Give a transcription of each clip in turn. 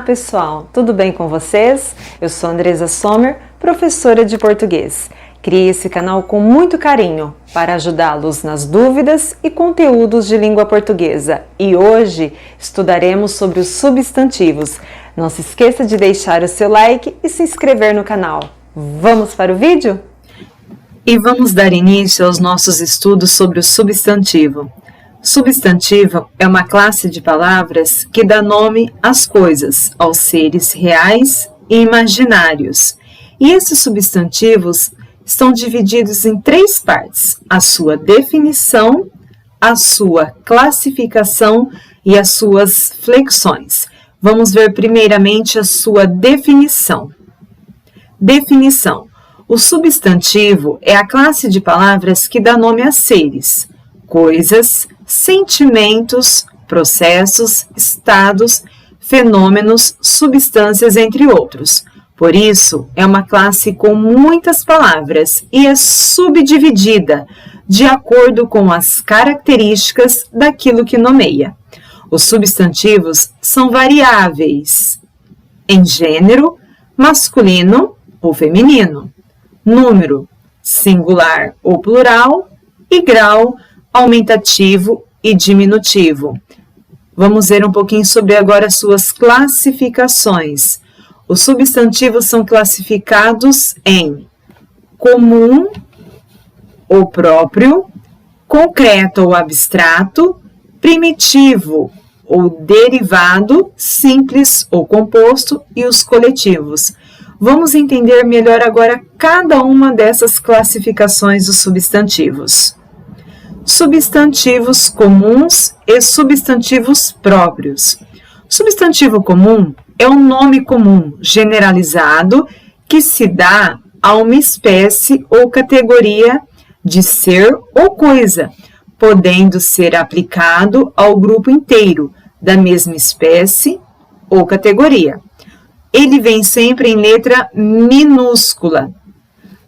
pessoal, tudo bem com vocês? Eu sou Andresa Sommer, professora de português. Criei esse canal com muito carinho para ajudá-los nas dúvidas e conteúdos de língua portuguesa. E hoje estudaremos sobre os substantivos. Não se esqueça de deixar o seu like e se inscrever no canal. Vamos para o vídeo? E vamos dar início aos nossos estudos sobre o substantivo. Substantivo é uma classe de palavras que dá nome às coisas, aos seres reais e imaginários. E esses substantivos estão divididos em três partes: a sua definição, a sua classificação e as suas flexões. Vamos ver primeiramente a sua definição. Definição. O substantivo é a classe de palavras que dá nome a seres, coisas, sentimentos, processos, estados, fenômenos, substâncias, entre outros. Por isso, é uma classe com muitas palavras e é subdividida de acordo com as características daquilo que nomeia. Os substantivos são variáveis em gênero, masculino ou feminino, número, singular ou plural, e grau, aumentativo e diminutivo. Vamos ver um pouquinho sobre agora as suas classificações. Os substantivos são classificados em comum ou próprio, concreto ou abstrato, primitivo ou derivado, simples ou composto e os coletivos. Vamos entender melhor agora cada uma dessas classificações dos substantivos. Substantivos comuns e substantivos próprios. Substantivo comum é um nome comum generalizado que se dá a uma espécie ou categoria de ser ou coisa, podendo ser aplicado ao grupo inteiro da mesma espécie ou categoria. Ele vem sempre em letra minúscula.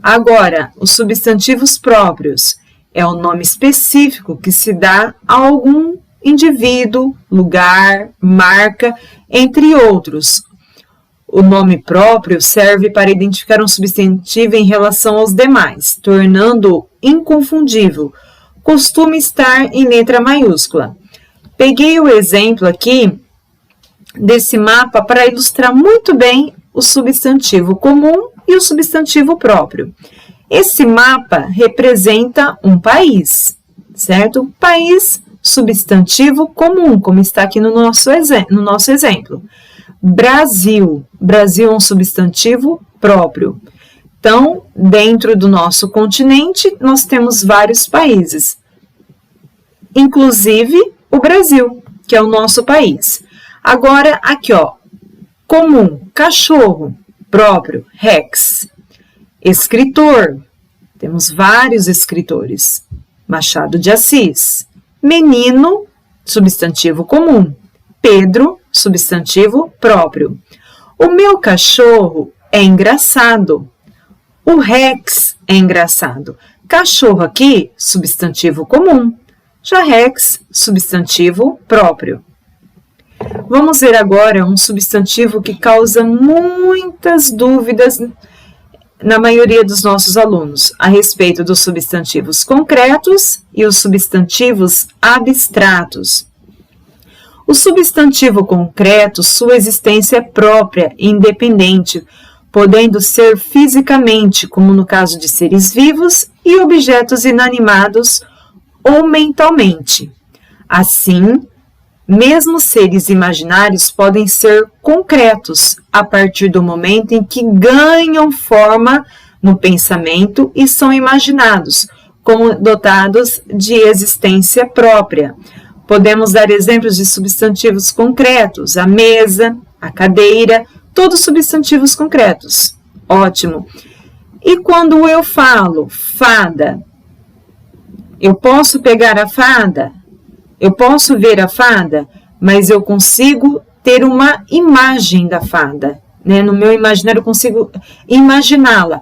Agora, os substantivos próprios é um nome específico que se dá a algum indivíduo, lugar, marca, entre outros. O nome próprio serve para identificar um substantivo em relação aos demais, tornando-o inconfundível. Costuma estar em letra maiúscula. Peguei o exemplo aqui desse mapa para ilustrar muito bem o substantivo comum e o substantivo próprio. Esse mapa representa um país, certo? País, substantivo comum, como está aqui no nosso exemplo. Brasil. Brasil é um substantivo próprio. Então, dentro do nosso continente, nós temos vários países, inclusive o Brasil, que é o nosso país. Agora, aqui, ó, comum, cachorro, próprio, rex. Escritor, temos vários escritores. Machado de Assis. Menino, substantivo comum. Pedro, substantivo próprio. O meu cachorro é engraçado. O rex é engraçado. Cachorro aqui, substantivo comum. Já rex, substantivo próprio. Vamos ver agora um substantivo que causa muitas dúvidas na maioria dos nossos alunos, a respeito dos substantivos concretos e os substantivos abstratos. O substantivo concreto, sua existência é própria e independente, podendo ser fisicamente, como no caso de seres vivos, e objetos inanimados ou mentalmente. Assim, mesmo seres imaginários podem ser concretos a partir do momento em que ganham forma no pensamento e são imaginados, como dotados de existência própria. Podemos dar exemplos de substantivos concretos: a mesa, a cadeira, todos substantivos concretos. Ótimo. E quando eu falo fada, eu posso pegar a fada? Eu posso ver a fada, mas eu consigo ter uma imagem da fada, né? No meu imaginário eu consigo imaginá-la.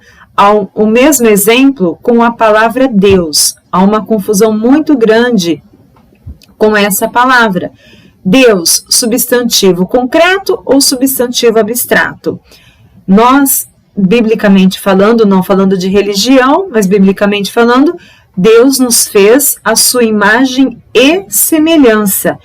O mesmo exemplo com a palavra Deus. Há uma confusão muito grande com essa palavra. Deus, substantivo concreto ou substantivo abstrato? Nós, biblicamente falando, não falando de religião, mas biblicamente falando, Deus nos fez a sua imagem e semelhança.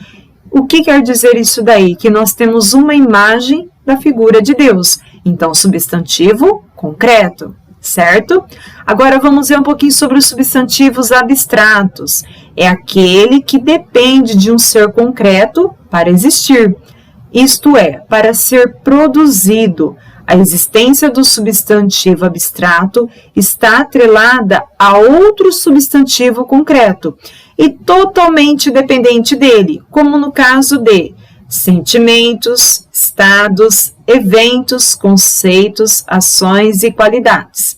O que quer dizer isso daí? Que nós temos uma imagem da figura de Deus. Então, substantivo concreto, certo? Agora vamos ver um pouquinho sobre os substantivos abstratos. É aquele que depende de um ser concreto para existir. Isto é, para ser produzido. A existência do substantivo abstrato está atrelada a outro substantivo concreto e totalmente dependente dele, como no caso de sentimentos, estados, eventos, conceitos, ações e qualidades.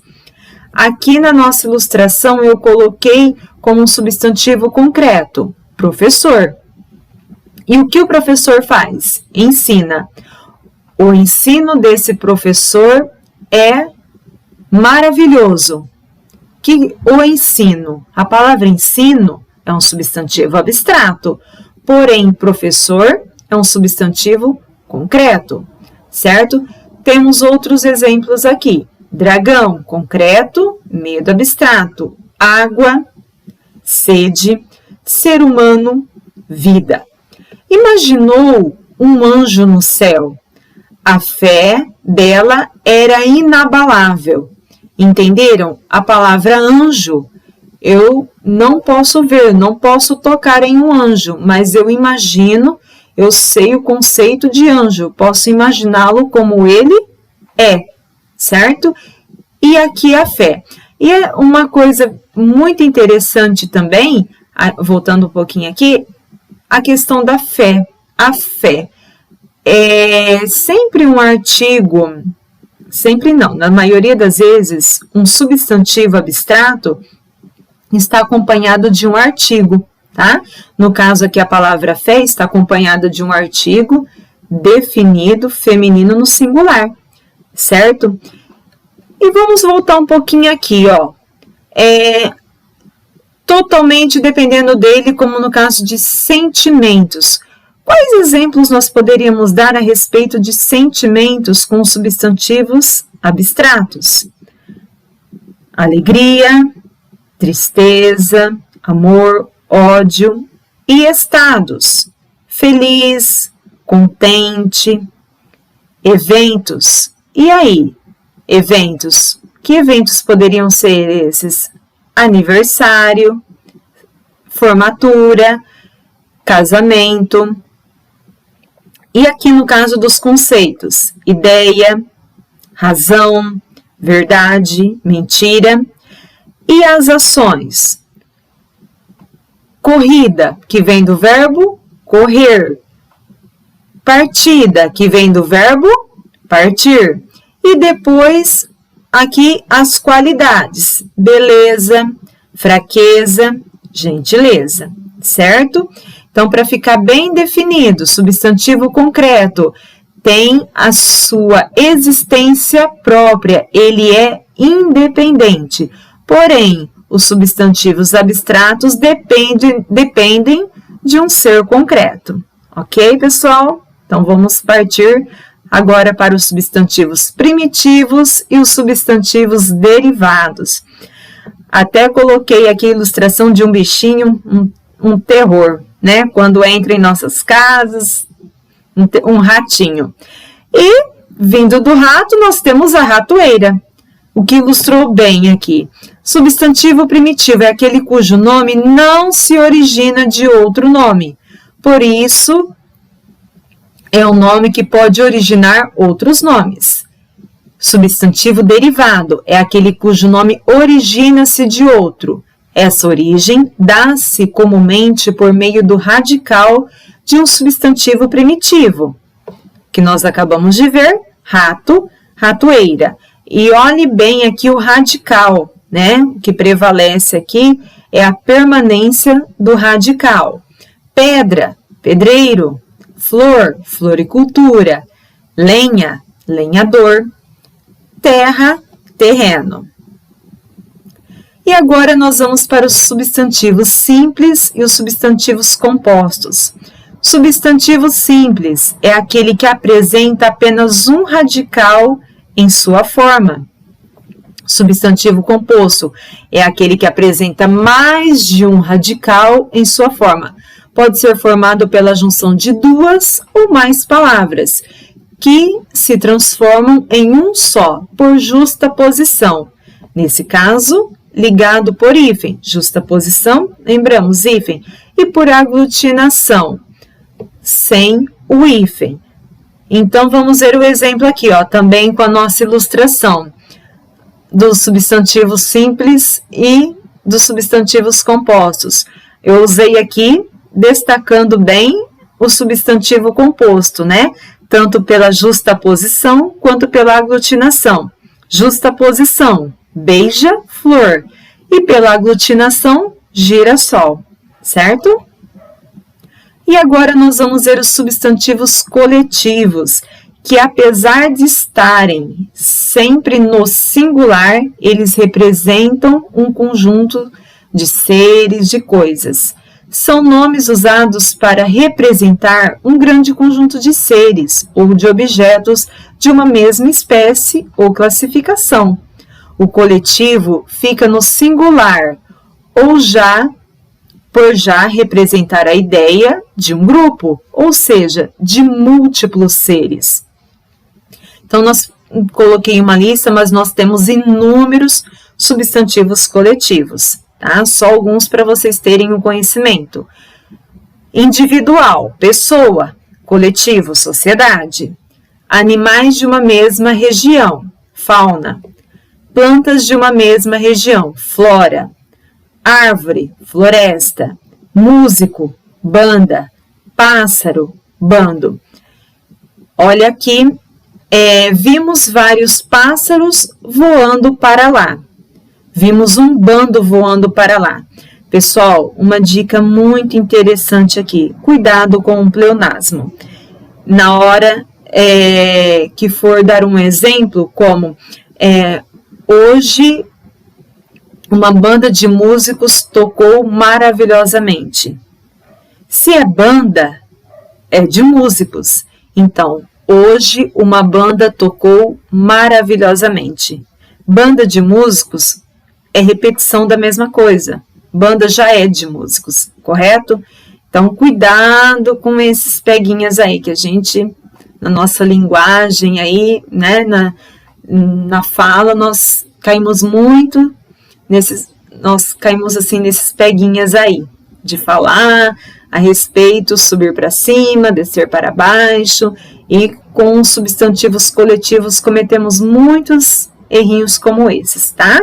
Aqui na nossa ilustração eu coloquei como um substantivo concreto, professor. E o que o professor faz? Ensina. O ensino desse professor é maravilhoso. Que o ensino, a palavra ensino é um substantivo abstrato, porém professor é um substantivo concreto, certo? Temos outros exemplos aqui. Dragão, concreto, medo abstrato, água, sede, ser humano, vida. Imaginou um anjo no céu? A fé dela era inabalável. Entenderam? A palavra anjo, eu não posso ver, não posso tocar em um anjo, mas eu imagino, eu sei o conceito de anjo, posso imaginá-lo como ele é, certo? E aqui a fé. E é uma coisa muito interessante também, voltando um pouquinho aqui, a questão da fé. A fé. É sempre um artigo, sempre não, na maioria das vezes, um substantivo abstrato está acompanhado de um artigo, tá? No caso aqui, a palavra fé está acompanhada de um artigo definido feminino no singular, certo? E vamos voltar um pouquinho aqui, ó. Totalmente dependendo dele, como no caso de sentimentos. Quais exemplos nós poderíamos dar a respeito de sentimentos com substantivos abstratos? Alegria, tristeza, amor, ódio e estados. Feliz, contente, eventos. E aí, eventos? Que eventos poderiam ser esses? Aniversário, formatura, casamento. E aqui no caso dos conceitos, ideia, razão, verdade, mentira. E as ações? Corrida, que vem do verbo correr. Partida, que vem do verbo partir. E depois, aqui as qualidades, beleza, fraqueza, gentileza, certo? Então, para ficar bem definido, substantivo concreto tem a sua existência própria, ele é independente. Porém, os substantivos abstratos dependem de um ser concreto. Ok, pessoal? Então, vamos partir agora para os substantivos primitivos e os substantivos derivados. Até coloquei aqui a ilustração de um bichinho, um terror, né? Quando entra em nossas casas, um ratinho. E, vindo do rato, nós temos a ratoeira, o que ilustrou bem aqui. Substantivo primitivo é aquele cujo nome não se origina de outro nome. Por isso, é um nome que pode originar outros nomes. Substantivo derivado é aquele cujo nome origina-se de outro. Essa origem dá-se comumente por meio do radical de um substantivo primitivo, que nós acabamos de ver, rato, ratoeira. E olhe bem aqui o radical, né? O que prevalece aqui é a permanência do radical. Pedra, pedreiro, flor, floricultura, lenha, lenhador, terra, terreno. E agora nós vamos para os substantivos simples e os substantivos compostos. Substantivo simples é aquele que apresenta apenas um radical em sua forma. Substantivo composto é aquele que apresenta mais de um radical em sua forma. Pode ser formado pela junção de duas ou mais palavras, que se transformam em um só, por justaposição. Nesse caso, ligado por hífen, justaposição, lembramos, hífen, e por aglutinação, sem o hífen. Então, vamos ver o exemplo aqui, ó, também com a nossa ilustração dos substantivos simples e dos substantivos compostos. Eu usei aqui, destacando bem o substantivo composto, né? Tanto pela justaposição quanto pela aglutinação. Justaposição, beija-flor, e pela aglutinação, girassol, certo? E agora nós vamos ver os substantivos coletivos, que apesar de estarem sempre no singular, eles representam um conjunto de seres, de coisas. São nomes usados para representar um grande conjunto de seres ou de objetos de uma mesma espécie ou classificação. O coletivo fica no singular, ou por já representar a ideia de um grupo, ou seja, de múltiplos seres. Então, nós coloquei uma lista, mas nós temos inúmeros substantivos coletivos, tá? Só alguns para vocês terem o conhecimento. Individual, pessoa. Coletivo, sociedade. Animais de uma mesma região, fauna. Plantas de uma mesma região, flora. Árvore, floresta. Músico, banda. Pássaro, bando. Olha aqui, vimos vários pássaros voando para lá. Vimos um bando voando para lá. Pessoal, uma dica muito interessante aqui. Cuidado com o pleonasmo. Na hora que for dar um exemplo, como hoje uma banda de músicos tocou maravilhosamente. Se é banda, é de músicos. Então, hoje uma banda tocou maravilhosamente. Banda de músicos é repetição da mesma coisa. Banda já é de músicos, correto? Então, cuidado com esses peguinhas aí, que a gente, na nossa linguagem aí, né, na fala, nós caímos muito nesses peguinhas aí, de falar a respeito, subir para cima, descer para baixo, e com substantivos coletivos cometemos muitos errinhos como esses, tá?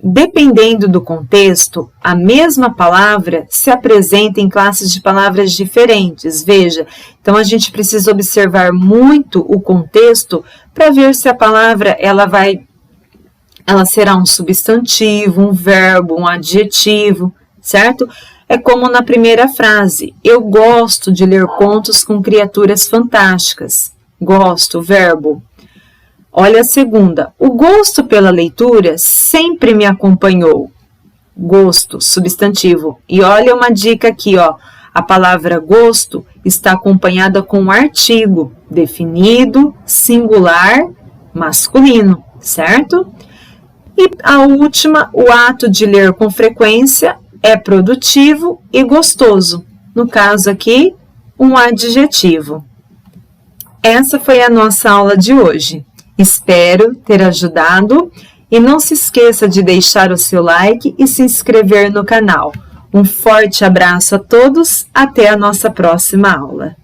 Dependendo do contexto, a mesma palavra se apresenta em classes de palavras diferentes, veja. Então, a gente precisa observar muito o contexto para ver se a palavra ela será um substantivo, um verbo, um adjetivo, certo? É como na primeira frase, eu gosto de ler contos com criaturas fantásticas. Gosto, verbo. Olha a segunda, o gosto pela leitura sempre me acompanhou. Gosto, substantivo. E olha uma dica aqui, ó. A palavra gosto está acompanhada com um artigo definido, singular, masculino, certo? E a última, o ato de ler com frequência é produtivo e gostoso. No caso aqui, um adjetivo. Essa foi a nossa aula de hoje. Espero ter ajudado e não se esqueça de deixar o seu like e se inscrever no canal. Um forte abraço a todos, até a nossa próxima aula.